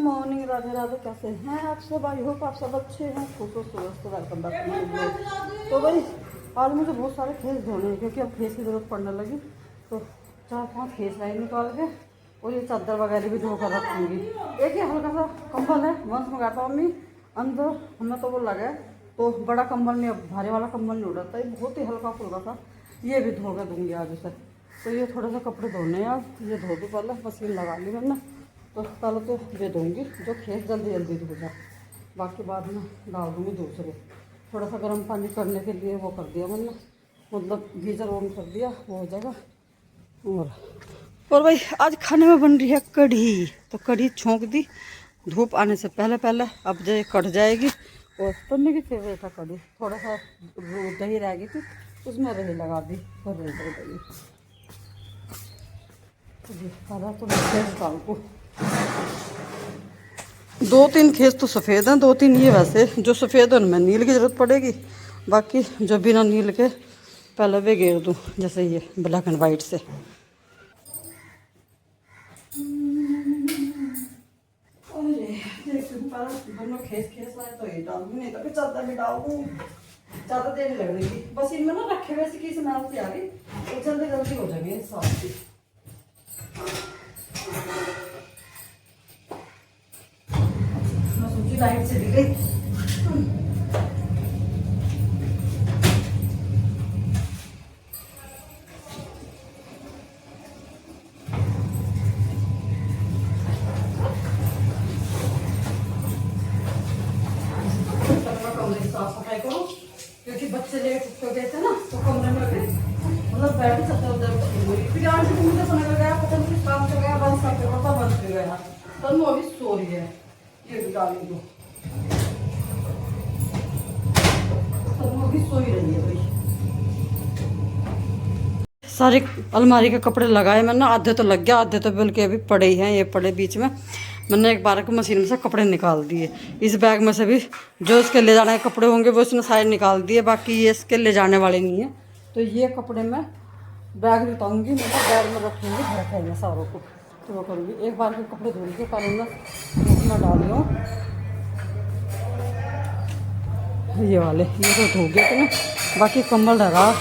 Morning, Radhe Radhe. कैसे हैं आप सब? आई होप आप सब अच्छे हैं, खुश हो, स्वस्थ। Welcome back. तो भाई आज मुझे बहुत सारे खेस धोने हैं क्योंकि अब खेस की ज़रूरत पड़ने लगी। तो 4-5 खेस लाइन निकाल के और ये चादर वगैरह भी धो कर रखूँगी। एक ही हल्का सा कंबल है, वंश मंगाया था मम्मी अंदर, हमें तो वो लगा तो बड़ा कंबल नहीं, भारी वाला कंबल नहीं उड़ता, ये बहुत ही हल्का फुल्का था। ये भी धो कर दूँगी आज उसे। तो ये थोड़ा सा कपड़े धोने हैं आज, ये धो दूँ पहले, मशीन लगा ली मैंने। तो पहले तो ये दूँगी जो खेत जल्दी जल्दी धो जाए, बाकी बाद में डाल दूँगी दूसरे। थोड़ा सा गर्म पानी करने के लिए वो कर दिया मैंने, मतलब गीजर ऑन कर दिया, वो हो जाएगा। और भाई आज खाने में बन रही है कढ़ी। तो कढ़ी छोंक दी धूप आने से पहले पहले, अब जो कट जाएगी। और तन्ने की फेवरेट है कढ़ी। थोड़ा सा दही रह गई थी, उसमें दही लगा दी, भर रही दही। तो खेस डाल को 2-3 खेस तो सफ़ेद हैं, 2-3 ये वैसे जो सफ़ेद है उनमें नील की ज़रूरत पड़ेगी। बाकी जो बिना नील के पहले वे घेर दूँ, जैसे ये ब्लैक एंड वाइट से। दोनों खेस आए तो ये डाल दूँ, नहीं तो फिर चादर भी डाल दूँ। ज़्यादा देर लग रही थी, बस इनमें ना रखे हुए की स्मेल से आ गई, तो जल्दी जल्दी हो जाएंगे साफ की। लाइट से दी गई। साफ सफाई करो क्योंकि बच्चे लेट उठ गए थे ना, तो कमरे में भी मतलब बैठ सकते उधर। फिर आज भी मुझे समझ गया, पता नहीं काम से गया, बंद करके पता बंद कर गया, तो वो अभी सो रही है। ये भी डाली दो, तो वो अभी सो ही रही है भाई। सारे अलमारी के कपड़े लगाए मैंने, आधे तो लग गया, आधे तो बल्कि अभी पड़े ही हैं। ये पड़े बीच में, मैंने एक बार मशीन में से कपड़े निकाल दिए। इस बैग में से भी जो इसके ले जाने के कपड़े होंगे वो इसने सारे निकाल दिए, बाकी ये इसके ले जाने वाले नहीं है। तो ये कपड़े मैं बैग निकालूंगी, मतलब बैग में रखूँगी, घर खाएंगे सारों को। तो वो करूँगी, एक बार के कपड़े धोने के कारण मैं डाल रही हूँ ये वाले, ये तो धो गया तुम्हें, बाकी कंबल लगा।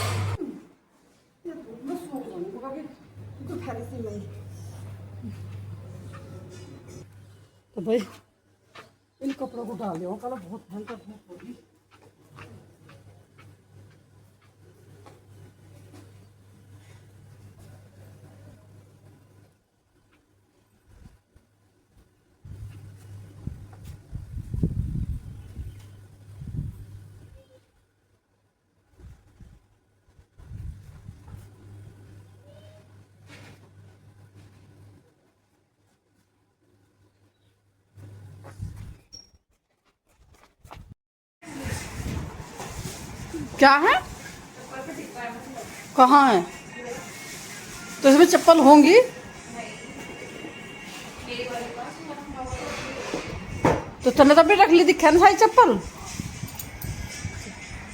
तो भाई इन कपड़ों को डाल दिया, कल बहुत भयंकर धूप होगी। क्या है? कहाँ है? तो इसमें चप्पल होंगी। तो तने तब भी रख ली दिखा ना सारी चप्पल।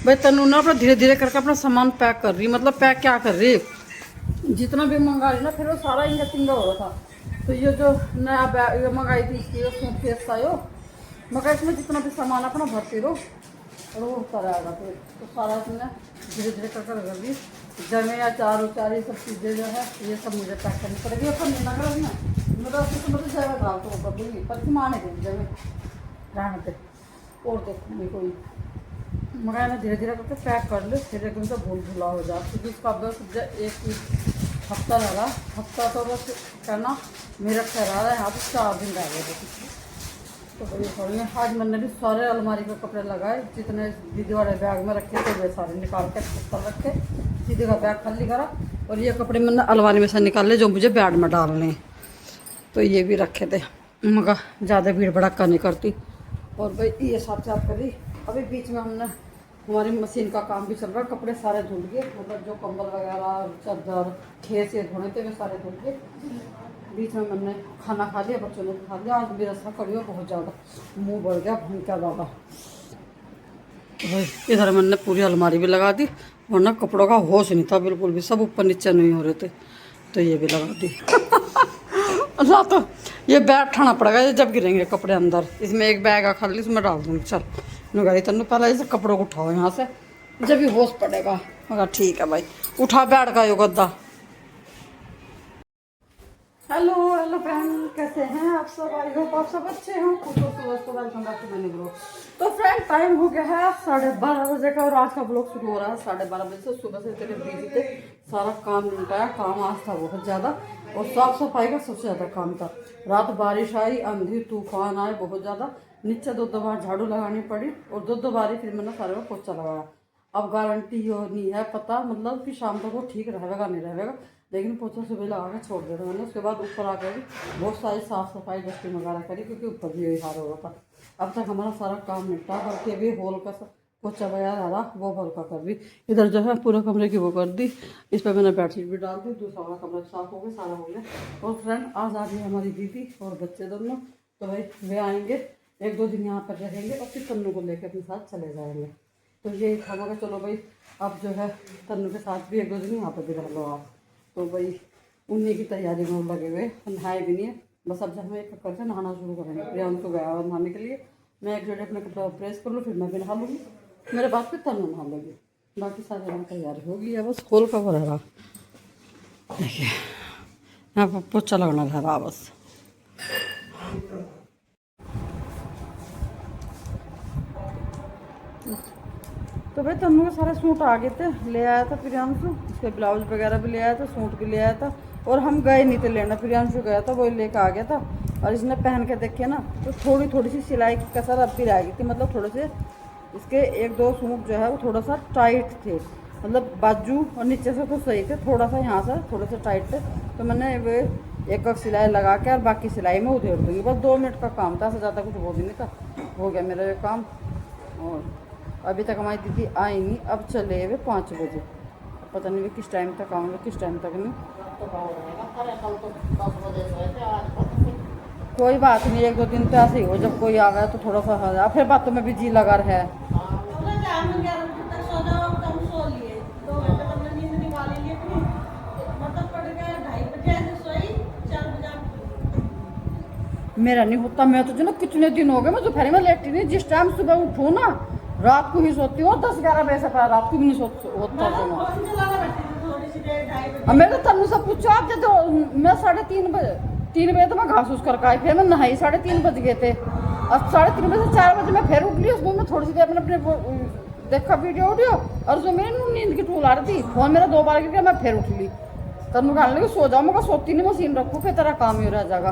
भाई तनु ना अपना धीरे धीरे करके अपना सामान पैक कर रही, मतलब पैक क्या कर रही, जितना भी मंगा रही ना, फिर वो सारा इंगा तिंगा हो रहा था। तो ये जो नया बैग मंगाई थी इसकी सूटकेस था, यो मगर इसमें जितना भी सामान अपना भरती रहो और वो होता रहेगा। तो सारा इसमें धीरे धीरे कर कर दी। जमे या चार ये सब चीज़ें जो है ये सब मुझे पैक करनी पड़ेगी। और नहीं लग रहा है ना, मतलब जगह डाल तो कर दूँगी, पर माने देंगे जगह रहने पे और देखने कोई मगर ना धीरे धीरे करके पैक कर ले, फिर एकदम से भूल भुला हो जाए। क्योंकि इसका बस एक हफ्ता लगा, हफ्ता तो बस करना मेरा ठहरा रहा है, यहाँ पर 4 दिन रह गए। तो बड़ी थोड़ी आज मैंने भी सारे अलमारी के कपड़े लगाए, जितने दीदी वाले बैग में रखे थे वे सारे निकाल के ऊपर रखे, दीदी का बैग खाली करा। और ये कपड़े मैंने अलमारी में से निकाले जो मुझे बैग में डालने, तो ये भी रखे थे। मगर ज़्यादा भीड़ भड़का नहीं करती। और भाई ये साथ साथ करी। अभी बीच में हमने हमारी मशीन का काम भी चल रहा है, कपड़े सारे धुल गए, मतलब जो कंबल वगैरह चादर खेस ये धोने थे वे सारे धुल गए। बीच में मैंने खाना खा लिया, बच्चों ने खा लिया। आज मेरा सा कड़ी बहुत ज़्यादा मुंह बढ़ गया, भूखा ज़्यादा। तो इधर मैंने पूरी अलमारी भी लगा दी, वरना कपड़ों का होश नहीं था बिल्कुल भी, सब ऊपर नीचे नहीं हो रहे थे, तो ये भी लगा दी। ना तो ये बैग उठाना पड़ेगा, ये जब गिरेंगे कपड़े अंदर। इसमें एक बैग है खाली, इसमें डाल दूँगी। चल मैं तेन पहले इसे कपड़ों को उठाओ यहाँ से, जब भी होश पड़ेगा। मगर ठीक है भाई, उठा बैठ का यो गद्दा। हेलो हेलो फ्रेंड, कैसे हैं आप सब? आई होप आप सब अच्छे हों, खुश हो। सुबह वेलकम बैक टू मैंने ब्लॉग। तो फ्रेंड टाइम हो गया है 12:30 बजे का, और आज का ब्लॉग शुरू हो रहा है 12:30 बजे से। सुबह से इतने बिजी थे, सारा काम निपटाया। काम आज था बहुत ज़्यादा, और साफ सफाई का सबसे ज़्यादा काम था। रात बारिश आई, आंधी तूफान आए बहुत ज़्यादा। नीचे 2 बार झाड़ू लगानी पड़ी, और 2 बार फिर मैंने सारे में पोछा लगाया। अब गारंटी हो नहीं है पता, मतलब कि शाम तक वो ठीक रहेगा नहीं रहेगा, लेकिन पोछा सुबह लगा के छोड़ देता मैंने। उसके बाद ऊपर आकर भी बहुत सारी साफ़ सफाई डस्टिंग वगैरह करी, क्योंकि ऊपर भी यही हाल हो रहा था। अब तक हमारा सारा काम निपटा, बल्कि अभी हॉल का पोछा वगैरह रहा, वो हॉल का कर दी। इधर जो है पूरे कमरे की वो कर दी, इस पर मैंने बेडशीट भी डाल दी। दूसरा वाला कमरा साफ हो गया, सारा हो गया। और फ्रेंड आज आ रही है हमारी दीदी और बच्चे दोनों, तो भाई वे आएंगे, 1-2 दिन यहाँ पर रहेंगे, और फिर तन्नू को लेकर अपने साथ चले जाएंगे। तो ये था मगर चलो भाई, अब जो है तन्नू के साथ भी 1-2 दिन यहाँ पर भी रह लो आप। तो भाई उन्हीं की तैयारी में लगे हुए, नहाए भी नहीं है। बस अब जब हम एक करके नहाना शुरू करेंगे। प्रियांश तो गया और नहाने के लिए, मैं एक जोड़े अपने कपड़ा प्रेस कर लूँ, फिर मैं भी नहा लूँगी। मेरे बाद फिर तन्नू नहा लूँगी। बाकी सारी जगह तैयारी होगी है, बस खोल का वो रहा। देखिए यहाँ पर पोछा लगना रहा बस। तो भाई तन्नू के सारे सूट आ गए थे, ले आया था प्रियांशु। उसके ब्लाउज वगैरह भी ले आया था, सूट भी ले आया था। और हम गए नहीं थे लेना, प्रियांशु गया था, वो लेकर आ गया था। और इसने पहन के देखे ना, तो थोड़ी सी सिलाई की कसर अब भी रह गई थी। मतलब थोड़े से इसके 1-2 सूट जो है वो थोड़ा सा टाइट थे, मतलब बाजू और नीचे से तो सही थे, थोड़ा सा यहाँ से थोड़े से टाइट थे। तो मैंने वे एक सिलाई लगा के और बाकी सिलाई में उधेड़ दूँगी। बस 2 मिनट का काम था, से ज़्यादा कुछ वो भी नहीं था। हो गया मेरा ये काम। और अभी तक हमारी दीदी आई नहीं, अब चले हुए 5 बजे। पता नहीं वे किस टाइम तक आऊँगे, किस टाइम तक नहीं। कोई बात नहीं, 1-2 दिन तो ऐसे ही हो, जब कोई आ गया तो थोड़ा सा हो, फिर बातों में भी जी लगा है। मेरा नहीं होता, मैं तो जो ना कितने दिन हो गए मैं दोपहर में लेटी नहीं। जिस टाइम सुबह उठूँ ना, रात को ही सोती हूँ। 10-11 बजे से पहले रात को भी नहीं होता। अब मैं तो तन्नू से पूछो, आप जब मैं 3:30 बजे 3 बजे तो मैं घास उस करके आई, फिर मैं नहाई, 3:30 बज गए थे। अब 3:30 बजे से 4 बजे मैं फिर उठ ली। उसमें मैं थोड़ी सी देर मैंने अपने देखा वीडियो, और उसमें मेरी नींद की टूल आ रही थी। फोन मेरा 2 बार गिर, मैं फिर उठ ली। तन्नू कहने लगी सो जाओ, मैं सोती नहीं, मशीन रखूँ, फिर तेरा काम ही रह जाएगा।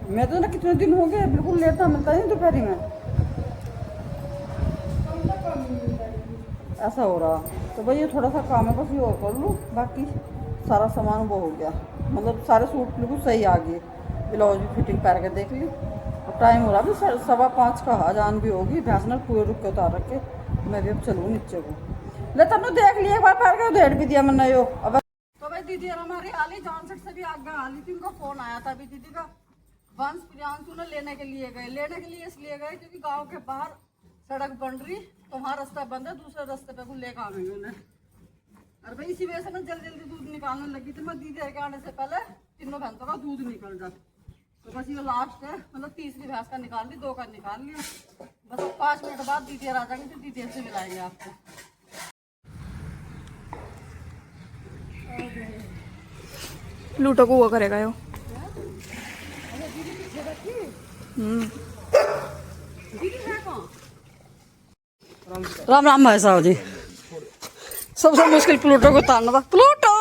मैं तो ना कितने दिन हो गए बिल्कुल लेट ना मिलता है दोपहरी में, ऐसा हो रहा। तो भाई ये थोड़ा सा काम है, बस ये और कर लूँ, बाकी सारा सामान वो हो गया। मतलब सारे सूट बिल्कुल सही आ गए, ब्लाउज भी फिटिंग पैर के देख ली। और टाइम हो रहा अभी 5:15 का, अजान भी होगी। भैंस ने पूरे रुक के उतार रखे, मैं भी अब चलूँ नीचे को। ले तब देख लिया एक बार पैर के, उधेड़ भी दिया मैंने यो। अब तो भाई दीदी और हमारी आली जॉन सेट से भी आगे आ ली थी, उनका फोन आया था अभी दीदी का। वंश प्रियांशु ने लेने के लिए इसलिए गए क्योंकि गांव के बाहर सड़क बन रही, तो वहाँ रास्ता बंद है, दूसरे रास्ते पे लेकर आ गई उन्हें। और भाई इसी वजह से मैं जल्दी दूध निकालने लगी थी। मैं दीदी के आने से पहले तीनों भैंसों का दूध निकल जाता। तो बस ये लास्ट है, मतलब तीसरी भैंस का निकाल ली, 2 का निकाल लिया। बस 5 मिनट बाद दीदी आ जाएंगे, तो दीदी से मिलाएंगे आपको। लूटो को वो करेगा यो। राम राम भाई साहब जी। सबसे मुश्किल प्लूटो को उतारना था। प्लूटो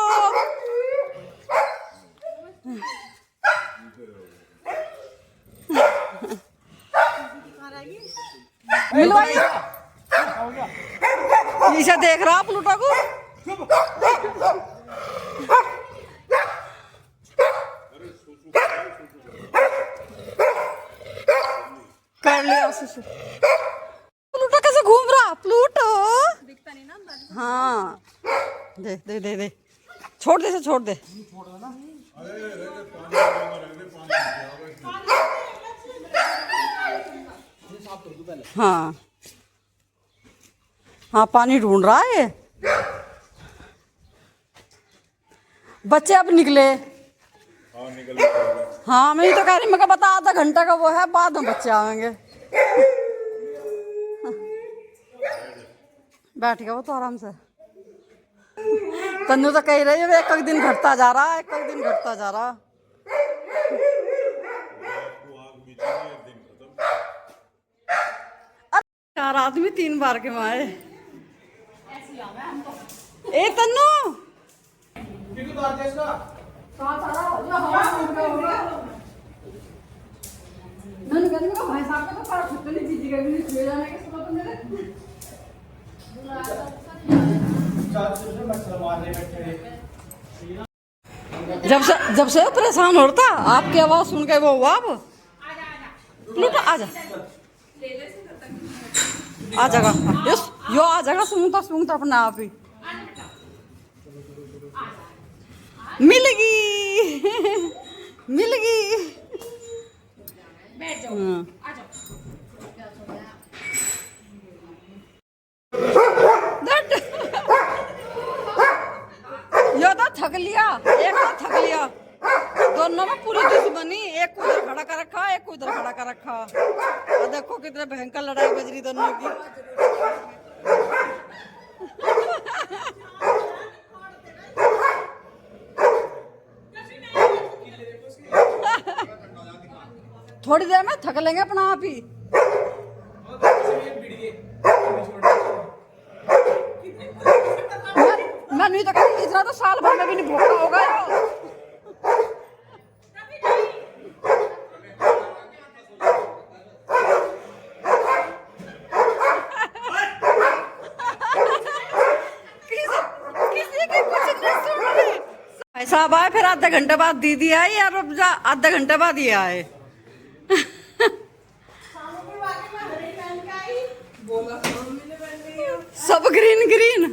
इसे देख रहा प्लूटो को। कर लिया उसे। प्लूटो कैसे घूम रहा? प्लूटो दिखता नहीं ना। हाँ, दे दे दे दे, छोड़ दे, छोड़ दे। हाँ हाँ, पानी ढूंढ रहा है। बच्चे अब निकले, हाँ मैं तो कह रही, मैं बता आधा घंटा का वो है, बाद में बच्चे आएंगे। बैठ गया वो तो आराम से। तन्नू तो कह रही है एक दिन घटता जा रहा है, एक दिन घटता जा रहा। चार आदमी 3 बार के माए। ए तन्नू मैंने कहती हूँ भाई साहब को तो पार छुट्टी नहीं दीजिए कभी नहीं छुए जाने के सुबह तो मेरे जब से परेशान होता आपकी आवाज सुन के वो हुआ। अब लूटा आ जा आ जाएगा, यस यो आ जाएगा, सूंघता अपने आप ही मिलेगी मिलेगी। बैठ जाओ, आ जाओ। यो तो थक लिया, एक तो थक लिया, दोनों में पूरी दुश्मनी, एक उधर खड़ा कर रखा, एक उधर खड़ा कर रखा। और देखो कितने भयंकर लड़ाई बज रही दोनों की। थोड़ी देर में थक लेंगे अपना आप ही। मैं नहीं तो कहती इतना तो साल भर में भी नहीं भूखा होगा यो। साहब आए, फिर आधे घंटे बाद दीदी आई और आधे घंटे बाद ये आए। सब ग्रीन ग्रीन।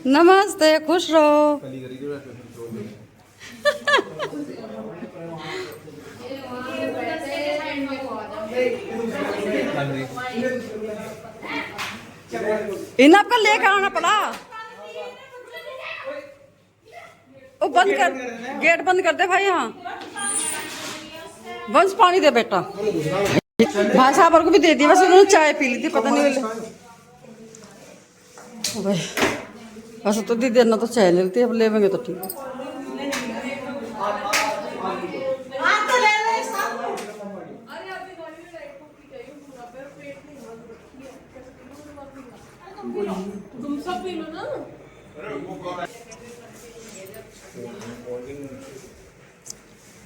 नमस्ते, खुश रहो। इन आपका लेकर आना पड़ा। ओ बंद कर, गेट बंद कर दे भाई। यहाँ वंश पानी दे बेटा। भाई साहब को भी दे दी, बस उन्होंने चाय पी ली थी, पता नहीं भाई। वैसे तो दीदी ना तो चाय ले लेती, अब लेवेंगे तो ठीक है। तुम सब पी लो ना।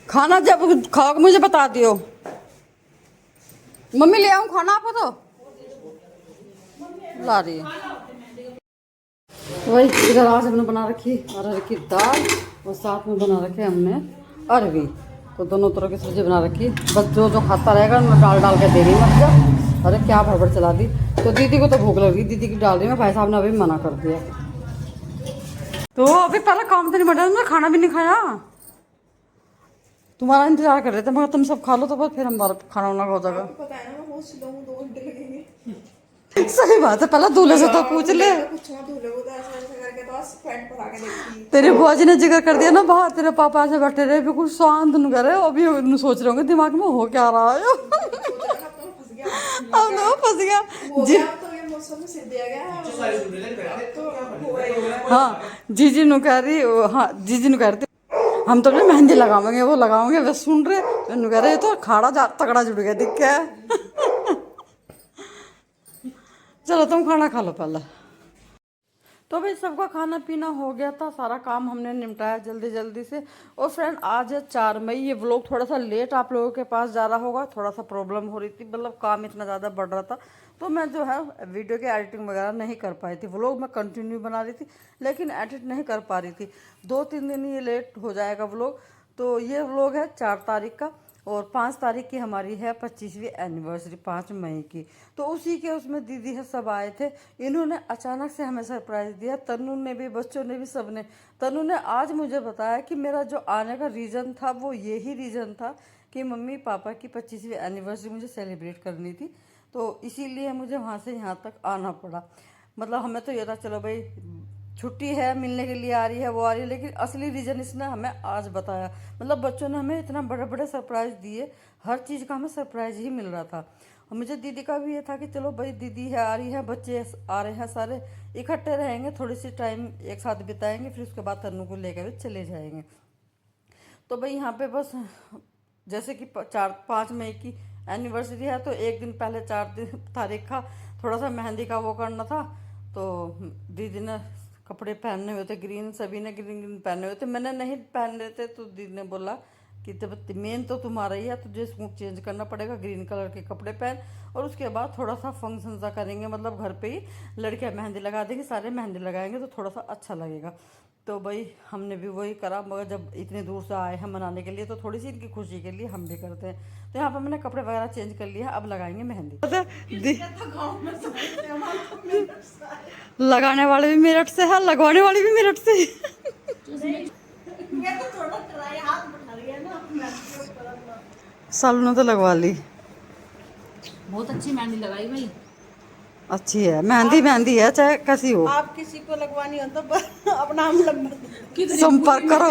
खाना जब खाओगे मुझे बता दियो। मम्मी ले आऊं खाना आपको? तो ला रही है। वही इधर आज हमने बना रखी अरहर की दाल और साथ में बना रखे हमने अरवी। तो दोनों तरह की सब्जी बना रखी, बस जो जो खाता रहेगा मैं डाल डाल के दे रही मत जा। अरे क्या भड़बड़ चला दी। तो दीदी को तो भूख लग रही, दीदी की डाल रही मैं, भाई साहब ने अभी मना कर दिया। तो अभी पहले काम तो नहीं बढ़ा, हमने खाना भी नहीं खाया, तुम्हारा इंतजार कर रहे थे, मगर तुम सब खा लो तो बस फिर हमारा खाना वाना हो जाएगा। पता है ना मैं बहुत स्लो हूँ, 2 घंटे लगेंगे। सही बात है, पहले दूल्हे से तो पूछ ले। तेरे बुआ जी ने जिक्र कर दिया ना बाहर, तेरे पापा ऐसे बैठे रहे बिल्कुल शांत न करे, अभी सोच रहे होंगे दिमाग में हो क्या रहा है। अब ना फंस गया जी। हाँ जीजी नु कह रही, हाँ जीजी नु कह रही हम तो अपनी मेहंदी लगावेंगे, वो लगाओगे वे सुन रहे कह रहे तो खाड़ा तगड़ा जुड़ गया दिख क्या। चलो तुम खाना खा लो पहले। तो भाई सबका खाना पीना हो गया था, सारा काम हमने निपटाया जल्दी जल्दी से। और फ्रेंड आज है 4 मई, ये व्लॉग थोड़ा सा लेट आप लोगों के पास जा रहा होगा, थोड़ा सा प्रॉब्लम हो रही थी, मतलब काम इतना ज़्यादा बढ़ रहा था, तो मैं जो है वीडियो की एडिटिंग वगैरह नहीं कर पाई थी। व्लॉग मैं कंटिन्यू बना रही थी लेकिन एडिट नहीं कर पा रही थी, 2-3 दिन ये लेट हो जाएगा व्लॉग। तो ये व्लॉग है 4 तारीख का, और 5 तारीख की हमारी है 25वीं एनिवर्सरी, 5 मई की। तो उसी के उसमें दीदी है सब आए थे, इन्होंने अचानक से हमें सरप्राइज़ दिया, तन्नू ने भी, बच्चों ने भी, सब ने। तन्नू ने आज मुझे बताया कि मेरा जो आने का रीज़न था वो यही रीज़न था कि मम्मी पापा की 25वीं एनिवर्सरी मुझे सेलिब्रेट करनी थी, तो इसीलिए मुझे वहाँ से यहाँ तक आना पड़ा। मतलब हमें तो ये था चलो भाई छुट्टी है, मिलने के लिए आ रही है, वो आ रही है, लेकिन असली रीज़न इसने हमें आज बताया। मतलब बच्चों ने हमें इतना बड़े बड़े सरप्राइज़ दिए, हर चीज़ का हमें सरप्राइज़ ही मिल रहा था। और मुझे दीदी का भी ये था कि चलो भाई दीदी है, आ रही है, बच्चे आ रहे हैं, सारे इकट्ठे रहेंगे, थोड़ी सी टाइम एक साथ बिताएंगे, फिर उसके बाद तन्नू को लेकर भी चले जाएंगे। तो भाई यहाँ पे बस जैसे कि 4-5 मई की एनिवर्सरी है, तो एक दिन पहले 4 तारीख का थोड़ा सा मेहंदी का वो करना था। तो दीदी ने कपड़े पहने हुए थे ग्रीन, सभी ने ग्रीन ग्रीन पहने हुए थे, मैंने नहीं पहने थे। तो दीदी ने बोला कि तब मेन तो तुम्हारा ही है, तुझे सूट चेंज करना पड़ेगा, ग्रीन कलर के कपड़े पहन। और उसके बाद थोड़ा सा फंक्शन सा करेंगे, मतलब घर पे ही लड़कियां मेहंदी लगा देंगी, सारे मेहंदी लगाएंगे तो थोड़ा सा अच्छा लगेगा। तो भाई हमने भी वही करा, मगर जब इतने दूर से आए हैं मनाने के लिए, तो थोड़ी सी इनकी खुशी के लिए हम भी करते हैं। तो यहाँ पर मैंने कपड़े वगैरह चेंज कर लिया, अब लगाएंगे मेहंदी। लगाने वाले भी मेरठ से है, लगवाने वाली भी मेरठ से है। सालू ने तो लगवा ली, बहुत अच्छी मेहंदी लगाई भाई। अच्छी है मेहंदी, मेहंदी है चाहे कैसी हो। आप किसी को लगवानी हो तो अपना हम नंबर संपर्क करो।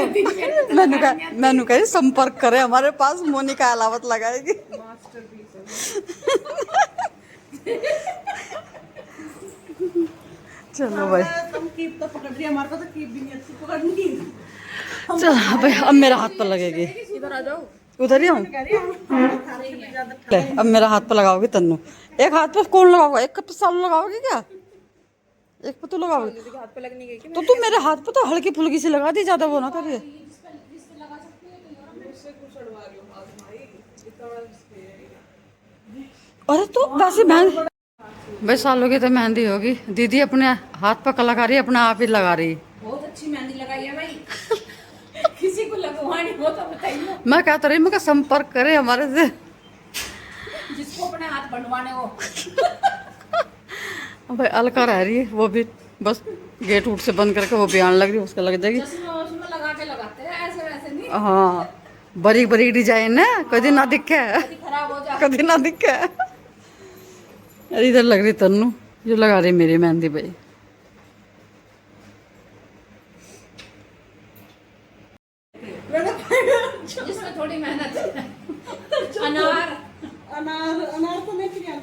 मैंने कही संपर्क करे, हमारे पास मोनिका अलावत लगाएगी। चलो भाई, तुम कीप तो पकड़ रही, हमारे को तो कीप भी नहीं अच्छी पकड़नी। चलो भाई अब मेरा हाथ पर लगेगी, इधर आ जाओ। उधर ही हूँ। ले अब मेरा हाथ पर लगाओगी तन्नू। एक हाथ पे कौन लगाओगा, एक पे सालू लगाओगी क्या? एक पे तू लगाओगी हाथ पे लगनी गई तो तू मेरे हाथ पे तो हल्की फुल्की सी लगा दी, ज्यादा वो ना करिए। अरे तो वैसे मेहंदी भाई सालों की तो मेहंदी होगी, दीदी अपने हाथ पर कलाकारी अपने आप ही लगा रही। बहुत अच्छी मेहंदी लगाई है भाई। किसी को लगवानी हो तो बताइए, मैं कहता रही, मैं संपर्क करे हमारे से, जिसको अपने हाथ बनवाने हो। भाई अलका रह रही है, वो भी बस गेट उठ से बंद करके वो भी आने लग रही है, उसका लग जाएगी। चश्मा वश्मा लगा के लगाते हैं, ऐसे वैसे नहीं। हाँ बरीक बरीक डिजाइन है, कभी ना दिखे, कभी खराब हो जाए। कभी ना दिखे। अरे इधर लग रही तन्नू, जो लगा रही मेरी मेहंदी भाई। जिसमें थोड़ी मेहनत है। अनार अनार तो मैं फिर यहाँ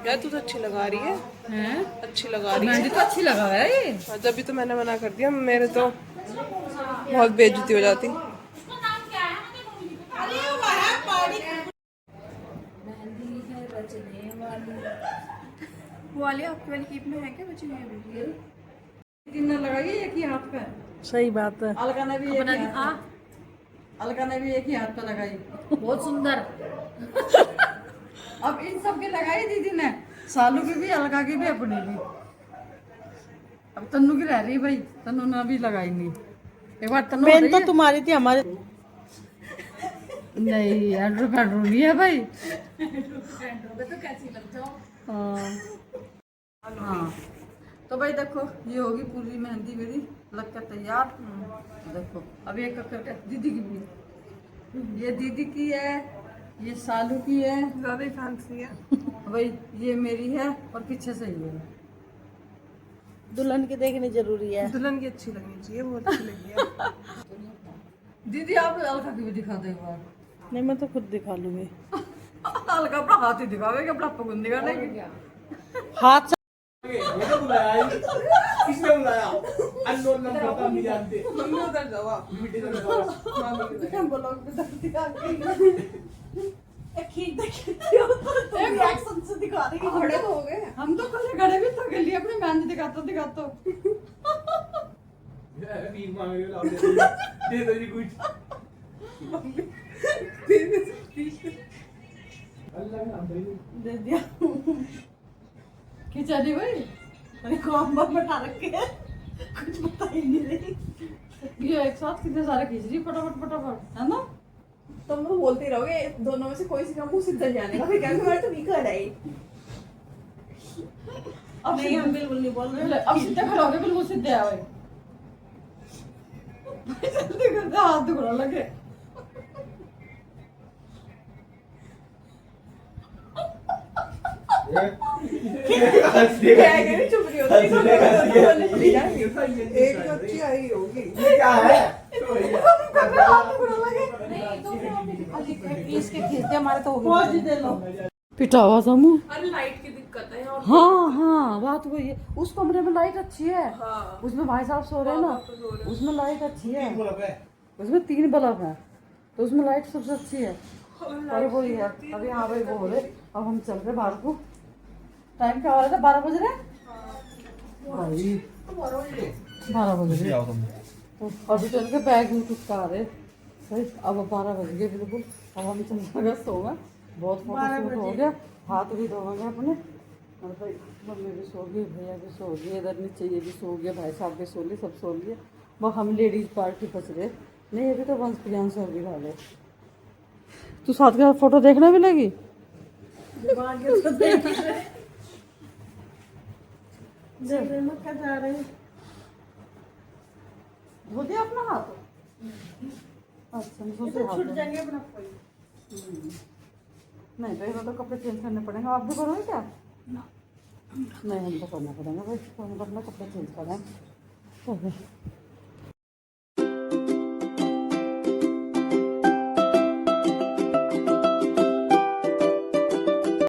यार, तू तो अच्छी लगा रही है। अच्छी लगा रही है। मेहंदी तो अच्छी लगा है ये। जब भी तो मैंने मना कर दिया, मेरे तो बहुत बेइज्जती हो जाती। वो वाली आपकी वाली कीप में है क्या बची हुई? किन्ने लगाई एक ही हाथ पे। सही बात है। अलका ने भी अलका ने भी एक ही हाथ पे लगाई। बहुत सुंदर। अब इन सब की लगाई दीदी ने, सालू की भी, अलका की भी, अपनी भी। अब तन्नू की रह रही भाई, तन्नू ने अभी लगाई नहीं। एक बार तन्नू मेन तो तुम्हारी थी, हमारे नहीं एंड्रू फैंड्रू नहीं है भाई। तो कैसी लगते हो? हाँ तो भाई देखो ये होगी पूरी मेहंदी मेरी लग कर तैयार। देखो अब एक करके दीदी की भी, ये दीदी की है, ये सालू की है, ज्यादा ही फैंसी है। भाई ये मेरी है, और पीछे से ये है। दुल्हन की देखनी जरूरी है। दुल्हन की अच्छी लगनी चाहिए, बहुत अच्छी लगी है। दीदी आप अलका की भी दिखा दो एक बार। नहीं मैं तो खुद दिखा लूंगी। अलका अपना हाथ ही दिखावेगी, अपना पगुन दिखाने हाथ से किसने बुलाया? अननोन नंबर का नहीं जानते। मम्मी उधर जाओ। ब्लॉग पे दिखा रिएक्शन से दिखा रही है। खड़े हो गए हम तो कल खड़े भी थक लिए अपनी मेहंदी दिखाते दिखाते। रील मांग रही हो, लाओ दे दो जी कुछ। अल्लाह का नाम दे दिया। खिंचा दी भाई, मैंने कॉम पर बैठा रखे हैं, कुछ पता ही नहीं रही। ये एक साथ कितने सारे खींच रही फटाफट फटाफट, है ना? तुम लोग बोलते रहोगे, दोनों में से कोई सी का मुंह सीधा जाने का, फिर क्या तुम्हारे तो वीकर है। अब नहीं हम बिल्कुल नहीं बोल रहे। अब सीधे खड़े हो गए, बिल्कुल सीधे आओ। जल्दी करते हाथ दुखने लगे। चुप नहीं होती एक तो अच्छी आई होगी ये क्या है पीस के खींच दे हमारे तो पहुंच दे लो पिटा हुआ था मुँह। अरे लाइट की दिक्कत है यहाँ हाँ हाँ बात वही है, उस कमरे में लाइट अच्छी है, हाँ उसमें भाई साहब सो रहे हैं ना, उसमें लाइट अच्छी है, उसमें 3 बल्ब है तो उसमें लाइट सबसे अच्छी है। और वही है अभी यहाँ पे वो हो रहे, अब हम चल रहे बाहर को। टाइम क्या हो रहा था, 12 बज रहे भाई, 12 बज रहे। तो अभी चल के बैग में कुछ आ रहे भाई, अब 12 बज गए बिल्कुल। अब हम चल जाएगा सोगा, बहुत फोटो शूट हो गया, हाथ भी धोएंगे अपने। और भाई मम्मी भी सो गई, भैया भी सो गए, इधर नीचे ये भी सो गया, भाई साहब भी सो लिए, सब सो लिए। वो हम लेडीज पार्टी बच रहे नहीं, अभी तो वंश प्रियांश और भी वाले। तू साथ के फोटो देखने भी लगी? जा रहे धो दिया अपना हाथ? अच्छा मैं सोचे हाथ छूट जाएंगे अपना नहीं भाई, वो तो कपड़े चेंज करने पड़ेंगे। आप भी करोगे क्या? नहीं हम तो करना पड़ेगा भाई, तो हम अपना कपड़े चेंज करें।